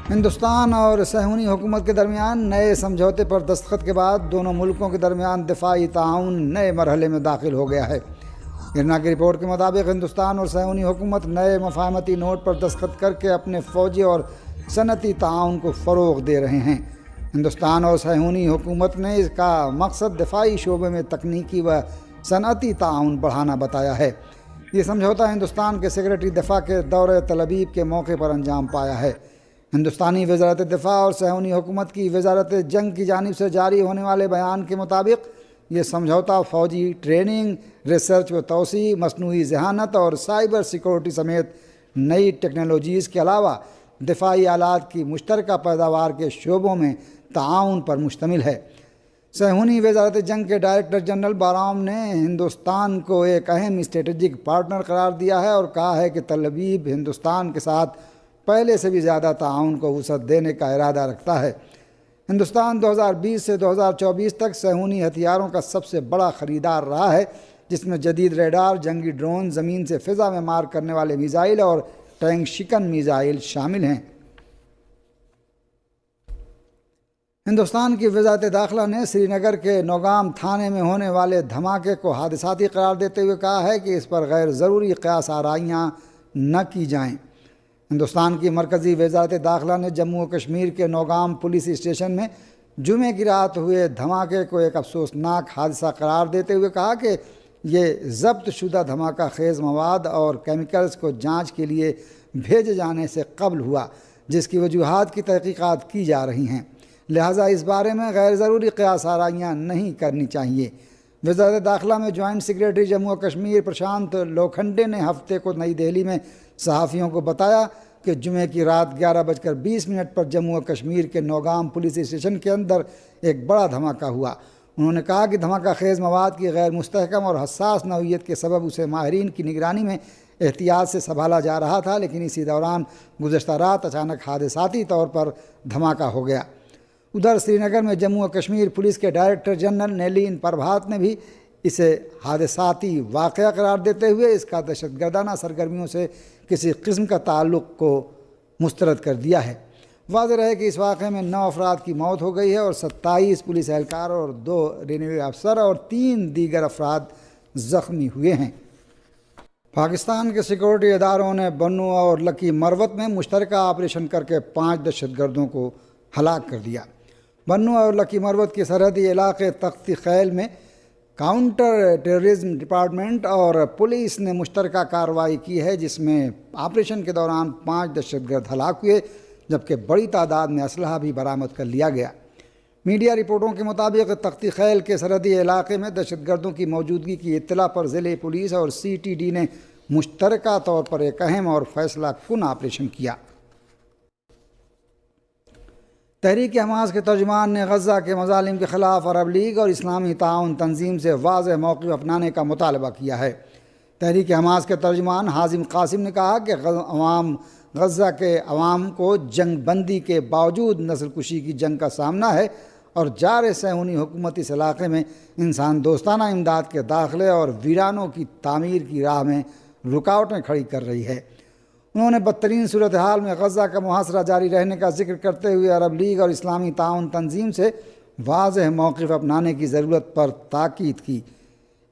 ہندوستان اور صہیونی حکومت کے درمیان نئے سمجھوتے پر دستخط کے بعد دونوں ملکوں کے درمیان دفاعی تعاون نئے مرحلے میں داخل ہو گیا ہے۔ ارنا کی رپورٹ کے مطابق ہندوستان اور صہیونی حکومت نئے مفاہمتی نوٹ پر دستخط کر کے اپنے فوجی اور صنعتی تعاون کو فروغ دے رہے ہیں۔ ہندوستان اور صہیونی حکومت نے اس کا مقصد دفاعی شعبے میں تکنیکی و صنعتی تعاون بڑھانا بتایا ہے۔ یہ سمجھوتہ ہندوستان کے سیکرٹری دفاع کے دورہ تل ابیب کے موقع پر انجام پایا ہے۔ ہندوستانی وزارت دفاع اور صہیونی حکومت کی وزارت جنگ کی جانب سے جاری ہونے والے بیان کے مطابق یہ سمجھوتہ فوجی ٹریننگ، ریسرچ و توسیع، مصنوعی ذہانت اور سائبر سیکورٹی سمیت نئی ٹیکنالوجیز کے علاوہ دفاعی آلات کی مشترکہ پیداوار کے شعبوں میں تعاون پر مشتمل ہے۔ صہیونی وزارت جنگ کے ڈائریکٹر جنرل بارام نے ہندوستان کو ایک اہم اسٹریٹجک پارٹنر قرار دیا ہے اور کہا ہے کہ تل ابیب ہندوستان کے ساتھ پہلے سے بھی زیادہ تعاون کو وسعت دینے کا ارادہ رکھتا ہے۔ ہندوستان 2020 سے 2024 تک صہیونی ہتھیاروں کا سب سے بڑا خریدار رہا ہے، جس میں جدید ریڈار، جنگی ڈرون، زمین سے فضا میں مار کرنے والے میزائل اور ٹینک شکن میزائل شامل ہیں۔ ہندوستان کی وزارت داخلہ نے سری نگر کے نوگام تھانے میں ہونے والے دھماکے کو حادثاتی قرار دیتے ہوئے کہا ہے کہ اس پر غیر ضروری قیاس آرائیاں نہ کی جائیں۔ ہندوستان کی مرکزی وزارت داخلہ نے جموں و کشمیر کے نوگام پولیس اسٹیشن میں جمعے کی رات ہوئے دھماکے کو ایک افسوسناک حادثہ قرار دیتے ہوئے کہا کہ یہ ضبط شدہ دھماکہ خیز مواد اور کیمیکلز کو جانچ کے لیے بھیجے جانے سے قبل ہوا، جس کی وجوہات کی تحقیقات کی جا رہی ہیں، لہٰذا اس بارے میں غیر ضروری قیاس آرائیاں نہیں کرنی چاہیے۔ وزارت داخلہ میں جوائنٹ سیکریٹری جموں و کشمیر پرشانت لوکھنڈے نے ہفتے کو نئی دہلی میں صحافیوں کو بتایا کہ جمعے کی رات 11:20 پر جموں و کشمیر کے نوگام پولیس اسٹیشن کے اندر ایک بڑا دھماکہ ہوا۔ انہوں نے کہا کہ دھماکہ خیز مواد کی غیر مستحکم اور حساس نوعیت کے سبب اسے ماہرین کی نگرانی میں احتیاط سے سنبھالا جا رہا تھا، لیکن اسی دوران گزشتہ رات اچانک حادثاتی طور پر دھماکہ ہو گیا۔ ادھر سری نگر میں جموں و کشمیر پولیس کے ڈائریکٹر جنرل نیلین پربھات نے بھی اسے حادثاتی واقعہ قرار دیتے ہوئے اس کا دہشت گردانہ سرگرمیوں سے کسی قسم کا تعلق کو مسترد کر دیا ہے۔ واضح رہے کہ اس واقعے میں 9 افراد کی موت ہو گئی ہے اور 27 پولیس اہلکار اور 2 ریونیو افسر اور 3 دیگر افراد زخمی ہوئے ہیں۔ پاکستان کے سیکورٹی اداروں نے بنو اور لکی مروت میں مشترکہ آپریشن کر کے 5 دہشت گردوں کو ہلاک کر دیا۔ بنو اور لکی مروت کے سرحدی علاقے تختی خیل میں کاؤنٹر ٹیررزم ڈپارٹمنٹ اور پولیس نے مشترکہ کارروائی کی ہے، جس میں آپریشن کے دوران 5 دہشت گرد ہلاک ہوئے، جبکہ بڑی تعداد میں اسلحہ بھی برآمد کر لیا گیا۔ میڈیا رپورٹوں کے مطابق تختی خیل کے سرحدی علاقے میں دہشت گردوں کی موجودگی کی اطلاع پر ضلع پولیس اور CTD نے مشترکہ طور پر ایک اہم اور فیصلہ کن آپریشن کیا۔ تحریک حماس کے ترجمان نے غزہ کے مظالم کے خلاف عرب لیگ اور اسلامی تعاون تنظیم سے واضح موقف اپنانے کا مطالبہ کیا ہے۔ تحریک حماس کے ترجمان حازم قاسم نے کہا کہ غزہ کے عوام کو جنگ بندی کے باوجود نسل کشی کی جنگ کا سامنا ہے اور جار صہیونی حکومت اس علاقے میں انسان دوستانہ امداد کے داخلے اور ویرانوں کی تعمیر کی راہ میں رکاوٹیں کھڑی کر رہی ہے۔ انہوں نے بدترین صورتحال میں غزہ کا محاصرہ جاری رہنے کا ذکر کرتے ہوئے عرب لیگ اور اسلامی تعاون تنظیم سے واضح موقف اپنانے کی ضرورت پر تاکید کی۔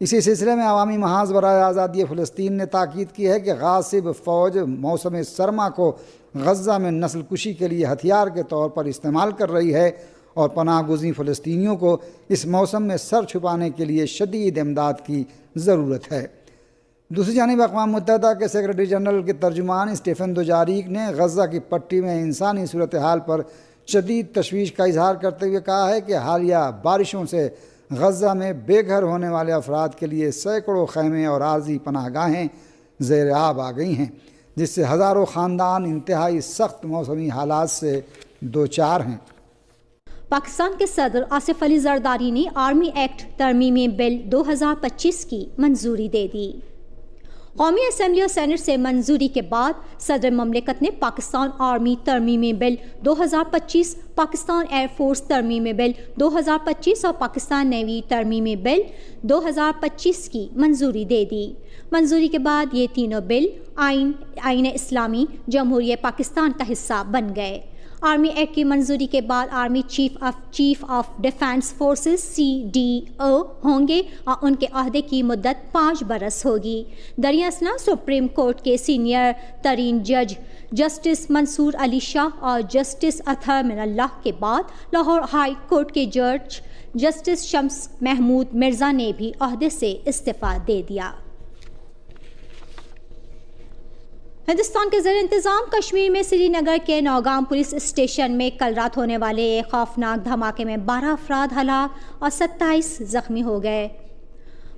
اسی سلسلے میں عوامی محاذ برائے آزادی فلسطین نے تاکید کی ہے کہ غاصب فوج موسم سرما کو غزہ میں نسل کشی کے لیے ہتھیار کے طور پر استعمال کر رہی ہے اور پناہ گزین فلسطینیوں کو اس موسم میں سر چھپانے کے لیے شدید امداد کی ضرورت ہے۔ دوسری جانب اقوام متحدہ کے سیکرٹری جنرل کے ترجمان اسٹیفن دوجاریک نے غزہ کی پٹی میں انسانی صورتحال پر شدید تشویش کا اظہار کرتے ہوئے کہا ہے کہ حالیہ بارشوں سے غزہ میں بے گھر ہونے والے افراد کے لیے سینکڑوں خیمے اور عارضی پناہ گاہیں زیر آب آ گئی ہیں، جس سے ہزاروں خاندان انتہائی سخت موسمی حالات سے دوچار ہیں۔ پاکستان کے صدر آصف علی زرداری نے آرمی ایکٹ ترمیمی بل 2025 کی منظوری دے دی۔ قومی اسمبلی اور سینٹ سے منظوری کے بعد صدر مملکت نے پاکستان آرمی ترمیمی بل 2025، پاکستان ایئر فورس ترمیمی بل 2025 اور پاکستان نیوی ترمیمی بل 2025 کی منظوری دے دی۔ منظوری کے بعد یہ تینوں بل آئین اسلامی جمہوریہ پاکستان کا حصہ بن گئے۔ آرمی ایکٹ کی منظوری کے بعد army chief of defence forces CDO ہوں گے اور ان کے عہدے کی مدت 5 برس ہوگی۔ دریں اثنا سپریم کورٹ کے سینئر ترین جج جسٹس منصور علی شاہ اور جسٹس اطہر من اللہ کے بعد لاہور ہائی کورٹ کے جج جسٹس شمس محمود مرزا نے بھی عہدے سے استعفیٰ دے دیا۔ ہندوستان کے زیر انتظام کشمیر میں سری نگر کے نوگام پولیس اسٹیشن میں کل رات ہونے والے ایک خوفناک دھماکے میں 12 افراد ہلاک اور 27 زخمی ہو گئے۔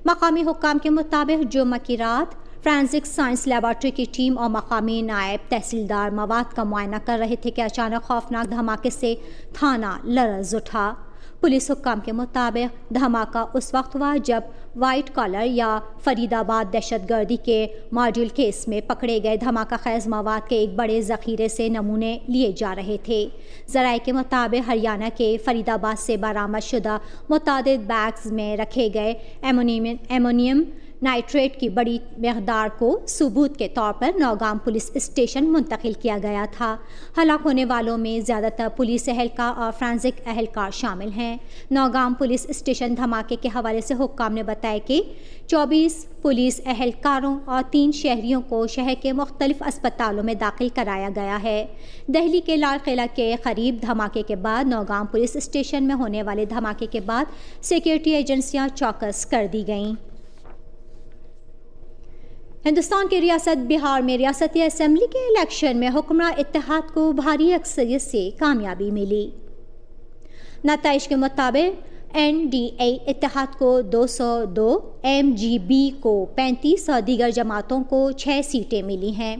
مقامی حکام کے مطابق جمعہ کی رات فرینزک سائنس لیبارٹری کی ٹیم اور مقامی نائب تحصیلدار مواد کا معائنہ کر رہے تھے کہ اچانک خوفناک دھماکے سے تھانہ لرز اٹھا۔ پولیس حکام کے مطابق دھماکہ اس وقت ہوا جب وائٹ کالر یا فرید آباد دہشت گردی کے ماڈیول کیس میں پکڑے گئے دھماکہ خیز مواد کے ایک بڑے ذخیرے سے نمونے لیے جا رہے تھے۔ ذرائع کے مطابق ہریانہ کے فرید آباد سے برآمد شدہ متعدد بیگز میں رکھے گئے ایمونیم نائٹریٹ کی بڑی مقدار کو ثبوت کے طور پر نوگام پولیس اسٹیشن منتقل کیا گیا تھا۔ ہلاک ہونے والوں میں زیادہ تر پولیس اہلکار اور فرینزک اہلکار شامل ہیں۔ نوگام پولیس اسٹیشن دھماکے کے حوالے سے حکام نے بتایا کہ 24 پولیس اہلکاروں اور 3 شہریوں کو شہر کے مختلف اسپتالوں میں داخل کرایا گیا ہے۔ دہلی کے لال قلعہ کے قریب دھماکے کے بعد نوگام پولیس اسٹیشن میں ہونے والے دھماکے کے بعد سیکورٹی ایجنسیاں چوکس کر دی گئیں۔ ہندوستان کی ریاست بہار میں ریاستی اسمبلی کے الیکشن میں حکمراں اتحاد کو بھاری اکثریت سے کامیابی ملی۔ نتائج کے مطابق NDA اتحاد کو 202، MGB کو 35 اور دیگر جماعتوں کو 6 سیٹیں ملی ہیں۔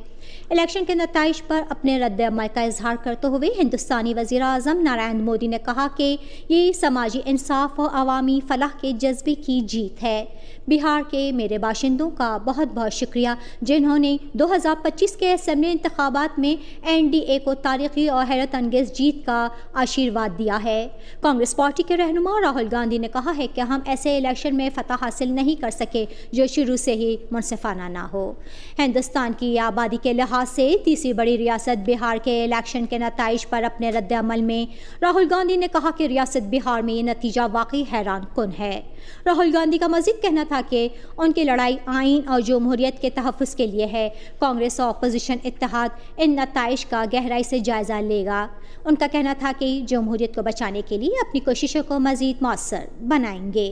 الیکشن کے نتائج پر اپنے رد عمل کا اظہار کرتے ہوئے ہندوستانی وزیر اعظم نریندر مودی نے کہا کہ یہ سماجی انصاف اور عوامی فلاح کے جذبے کی جیت ہے۔ بہار کے میرے باشندوں کا بہت بہت شکریہ جنہوں نے 2025 کے اسمبلی انتخابات میں NDA کو تاریخی اور حیرت انگیز جیت کا آشیرواد دیا ہے۔ کانگریس پارٹی کے رہنما راہل گاندھی نے کہا ہے کہ ہم ایسے الیکشن میں فتح حاصل نہیں کر سکے جو شروع سے ہی منصفانہ نہ ہو۔ ہندوستان کی آبادی کے لحاظ سے تیسری بڑی ریاست بہار کے الیکشن کے نتائج پر اپنے رد عمل میں راہل گاندھی نے کہا کہ ریاست بہار میں یہ نتیجہ واقعی حیران کن ہے۔ راہل گاندھی کا مزید کہنا تھا کہ ان کی لڑائی آئین اور جمہوریت کے تحفظ کے لیے ہے۔ کانگریس اور اپوزیشن اتحاد ان نتائج کا گہرائی سے جائزہ لے گا۔ ان کا کہنا تھا کہ جمہوریت کو بچانے کے لیے اپنی کوششوں کو مزید مؤثر بنائیں گے۔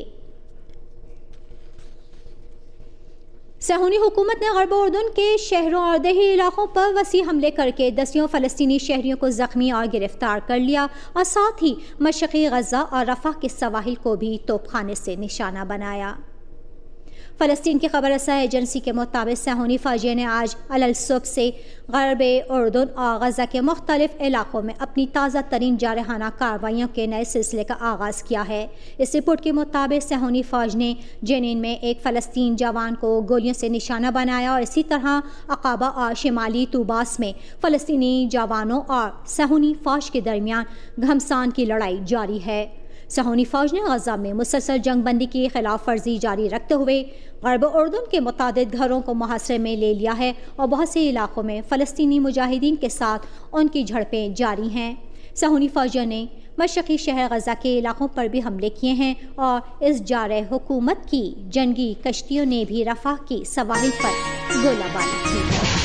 صہیونی حکومت نے غرب اردن کے شہروں اور دیہی علاقوں پر وسیع حملے کر کے دسیوں فلسطینی شہریوں کو زخمی اور گرفتار کر لیا اور ساتھ ہی مشرقی غزہ اور رفح کے سواحل کو بھی توپ خانے سے نشانہ بنایا۔ فلسطین کی خبر رساں ایجنسی کے مطابق صہیونی فوجیوں نے آج الصبح سے غرب اردن اور غزہ کے مختلف علاقوں میں اپنی تازہ ترین جارحانہ کارروائیوں کے نئے سلسلے کا آغاز کیا ہے۔ اس رپورٹ کے مطابق صہیونی فوج نے جنین میں ایک فلسطین جوان کو گولیوں سے نشانہ بنایا اور اسی طرح عقابہ اور شمالی طوباس میں فلسطینی جوانوں اور صہیونی فوج کے درمیان گھمسان کی لڑائی جاری ہے۔ صہیونی فوج نے غزہ میں مسلسل جنگ بندی کی خلاف ورزی جاری رکھتے ہوئے غرب اردن کے متعدد گھروں کو محاصرے میں لے لیا ہے اور بہت سے علاقوں میں فلسطینی مجاہدین کے ساتھ ان کی جھڑپیں جاری ہیں۔ صہیونی فوجیوں نے مشرقی شہر غزہ کے علاقوں پر بھی حملے کیے ہیں اور اس جارح حکومت کی جنگی کشتیوں نے بھی رفح کی سواحل پر گولہ باری کی ہے۔